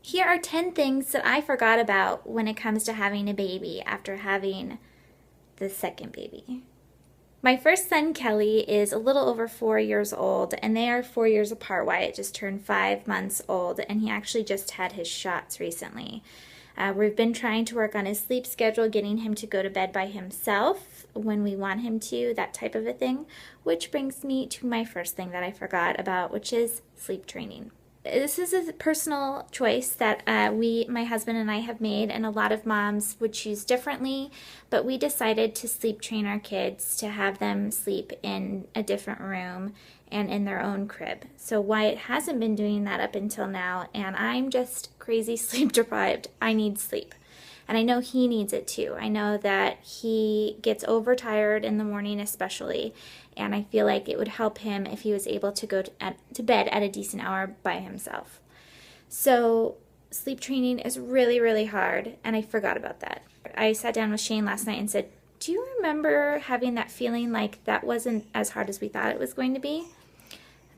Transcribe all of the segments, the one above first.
Here are 10 things that I forgot about when it comes to having a baby after having the second baby. My first son, Kelly, is a little over 4 years old, and they are 4 years apart. Wyatt just turned 5 months old, and he actually just had his shots recently. We've been trying to work on his sleep schedule, getting him to go to bed by himself when we want him to, that type of a thing, which brings me to my first thing that I forgot about, which is sleep training. This is a personal choice that my husband and I have made, and a lot of moms would choose differently, but we decided to sleep train our kids to have them sleep in a different room and in their own crib. So Wyatt hasn't been doing that up until now, and I'm just crazy sleep deprived. I need sleep. And I know he needs it too. I know that he gets overtired in the morning especially, and I feel like it would help him if he was able to go to bed at a decent hour by himself. So sleep training is really, really hard, and I forgot about that. I sat down with Shane last night and said, do you remember having that feeling like that wasn't as hard as we thought it was going to be?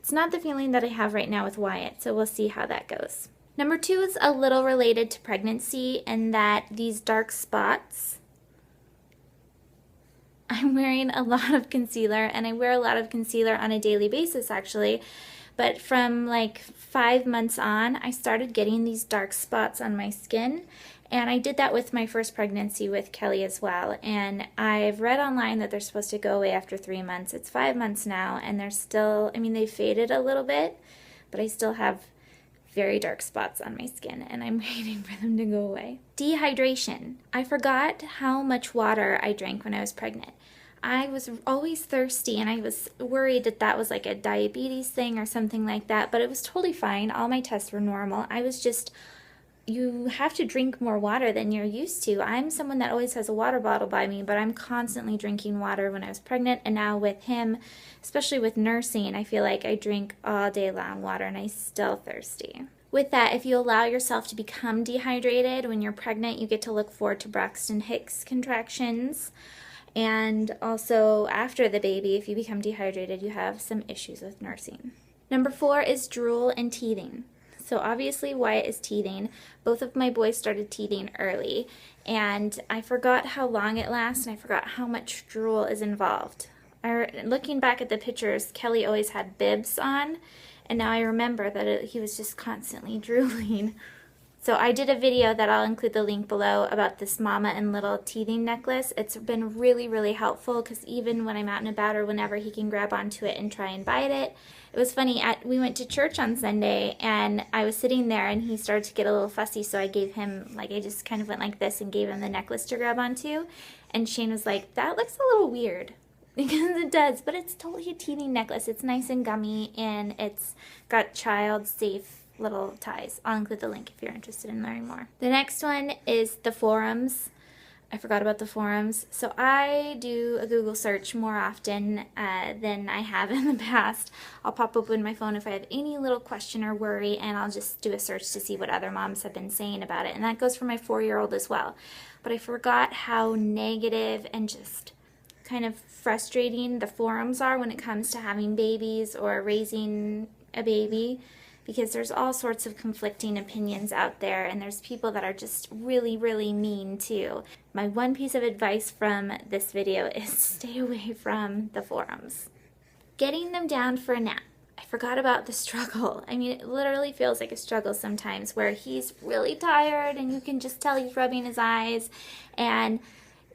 It's not the feeling that I have right now with Wyatt, so we'll see how that goes. Number 2 is a little related to pregnancy in that these dark spots. I'm wearing a lot of concealer, and I wear a lot of concealer on a daily basis actually, but from like 5 months on, I started getting these dark spots on my skin, and I did that with my first pregnancy with Kelly as well, and I've read online that they're supposed to go away after 3 months. It's 5 months now, and they're still, they faded a little bit, but I still have very dark spots on my skin, and I'm waiting for them to go away. Dehydration. I forgot how much water I drank when I was pregnant. I was always thirsty, and I was worried that that was like a diabetes thing or something like that, but it was totally fine. All my tests were normal. I was just, you have to drink more water than you're used to. I'm someone that always has a water bottle by me, but I'm constantly drinking water when I was pregnant, and now with him, especially with nursing, I feel like I drink all day long water and I'm still thirsty. With that, if you allow yourself to become dehydrated when you're pregnant, you get to look forward to Braxton Hicks contractions. And also after the baby, if you become dehydrated, you have some issues with nursing. Number 4 is drool and teething. So obviously Wyatt is teething. Both of my boys started teething early, and I forgot how long it lasts, and I forgot how much drool is involved. Looking back at the pictures, Kelly always had bibs on, and now I remember that he was just constantly drooling. So I did a video that I'll include the link below about this mama and little teething necklace. It's been really, really helpful because even when I'm out and about or whenever, he can grab onto it and try and bite it. It was funny, we went to church on Sunday, and I was sitting there and he started to get a little fussy, so I gave him, I just kind of went like this and gave him the necklace to grab onto, and Shane was like, that looks a little weird. Because it does, but it's totally a teething necklace. It's nice and gummy, and it's got child-safe little ties. I'll include the link if you're interested in learning more. The next one is the forums. I forgot about the forums. So I do a Google search more often than I have in the past. I'll pop open my phone if I have any little question or worry, and I'll just do a search to see what other moms have been saying about it. And that goes for my 4-year-old as well. But I forgot how negative and just kind of frustrating the forums are when it comes to having babies or raising a baby, because there's all sorts of conflicting opinions out there, and there's people that are just really, really mean too. My one piece of advice from this video is stay away from the forums. Getting them down for a nap. I forgot about the struggle. It literally feels like a struggle sometimes where he's really tired and you can just tell he's rubbing his eyes, and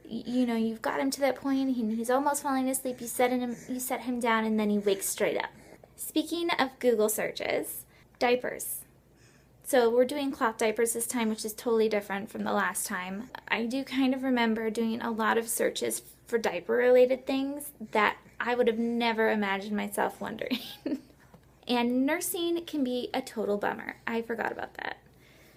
you've got him to that point, he's almost falling asleep, you set him down, and then he wakes straight up. Speaking of Google searches, diapers. So we're doing cloth diapers this time, which is totally different from the last time. I do kind of remember doing a lot of searches for diaper-related things that I would have never imagined myself wondering. And nursing can be a total bummer. I forgot about that.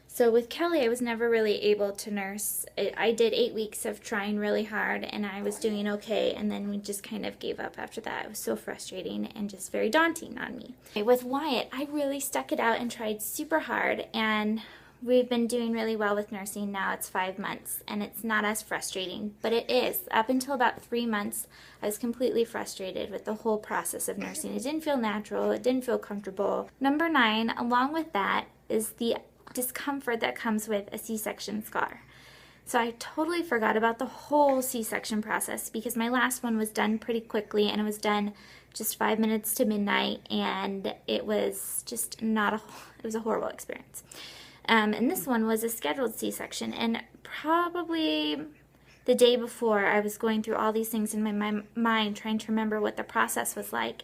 So with Kelly, I was never really able to nurse. I did 8 weeks of trying really hard, and I was doing okay, and then we just kind of gave up after that. It was so frustrating and just very daunting on me. With Wyatt, I really stuck it out and tried super hard, and we've been doing really well with nursing now. It's 5 months, and it's not as frustrating, but it is. Up until about 3 months, I was completely frustrated with the whole process of nursing. It didn't feel natural. It didn't feel comfortable. Number 9, along with that, is the discomfort that comes with a C-section scar. So I totally forgot about the whole C-section process because my last one was done pretty quickly, and it was done just 5 minutes to midnight, and it was just it was a horrible experience. And this one was a scheduled C-section, and probably the day before I was going through all these things in my mind trying to remember what the process was like.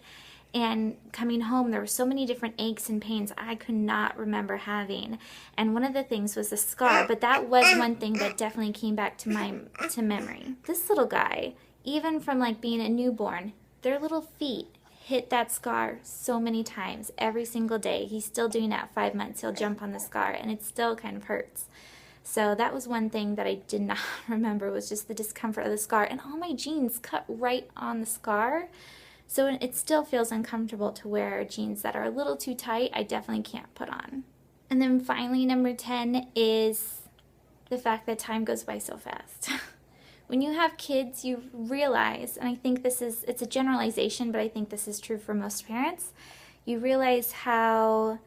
And coming home, there were so many different aches and pains I could not remember having. And one of the things was the scar, but that was one thing that definitely came back to memory. This little guy, even from like being a newborn, their little feet hit that scar so many times every single day. He's still doing that at 5 months. He'll jump on the scar, and it still kind of hurts. So that was one thing that I did not remember, was just the discomfort of the scar. And all my jeans cut right on the scar. So it still feels uncomfortable to wear jeans that are a little too tight. I definitely can't put on. And then finally, number 10 is the fact that time goes by so fast. When you have kids, you realize, and I think it's a generalization, but I think this is true for most parents, you realize how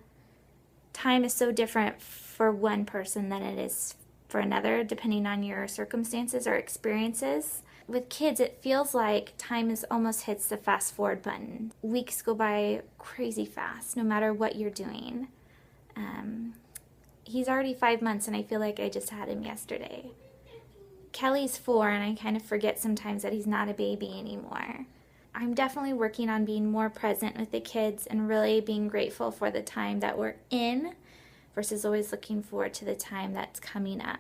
time is so different for one person than it is for another, depending on your circumstances or experiences. With kids, it feels like time almost hits the fast forward button. Weeks go by crazy fast, no matter what you're doing. He's already 5 months, and I feel like I just had him yesterday. Kelly's 4, and I kind of forget sometimes that he's not a baby anymore. I'm definitely working on being more present with the kids and really being grateful for the time that we're in versus always looking forward to the time that's coming up.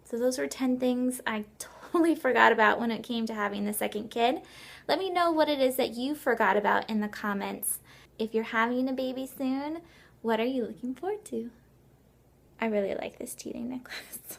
So those were 10 things I totally forgot about when it came to having the second kid. Let me know what it is that you forgot about in the comments. If you're having a baby soon, what are you looking forward to? I really like this teething necklace.